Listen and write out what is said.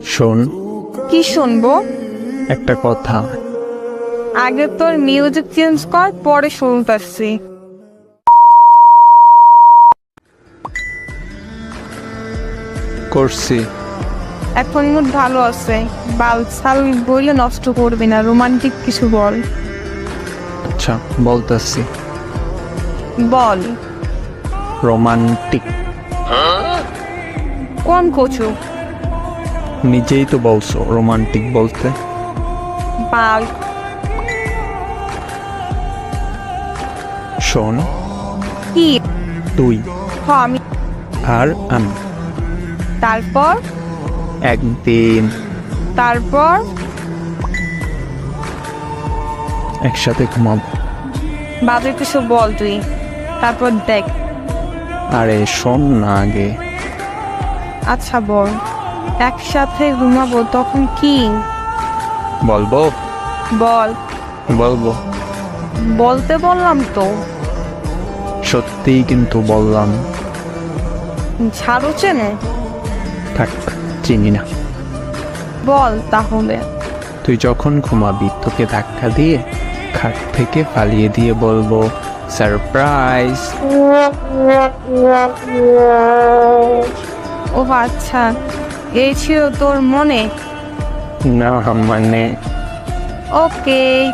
শোন, কি শুনবো? একটা কথা। আগে তোর মিউজিক চেঞ্জ কর, পরে শুনতেছি। করছি। এখন মুড ভালো আছে, বালছাল বইলে নষ্ট করবি না, রোমান্টিক কিছু বল। আচ্ছা, বলতেছি। বল। রোমান্টিক। কোন কচু? নিজেই তো বলছো রোমান্টিক বলতে। বাল। শোন, কি? তুই আমি। আর আমি তারপর? একদিন তারপর? একসাথে ঘুমাবো। বাজে কিছু বল তুই, তারপর দেখ। আরে শোন না আগে। আচ্ছা বল। একসাথে ঘুমাবো তখন কি? বলবো? বল। বলবো। বলতে বললাম তো। সত্যিই কিন্তু বললাম। ঝাড়ু চেনে? থাক, চিনি না। বল তাহলে। তুই যখন ঘুমাবি তোকে ধাক্কা দিয়ে খাট থেকে ফালিয়ে দিয়ে বলবো সারপ্রাইজ। ও আচ্ছা, এই ছিল তোর মনে? না মানে ওকে।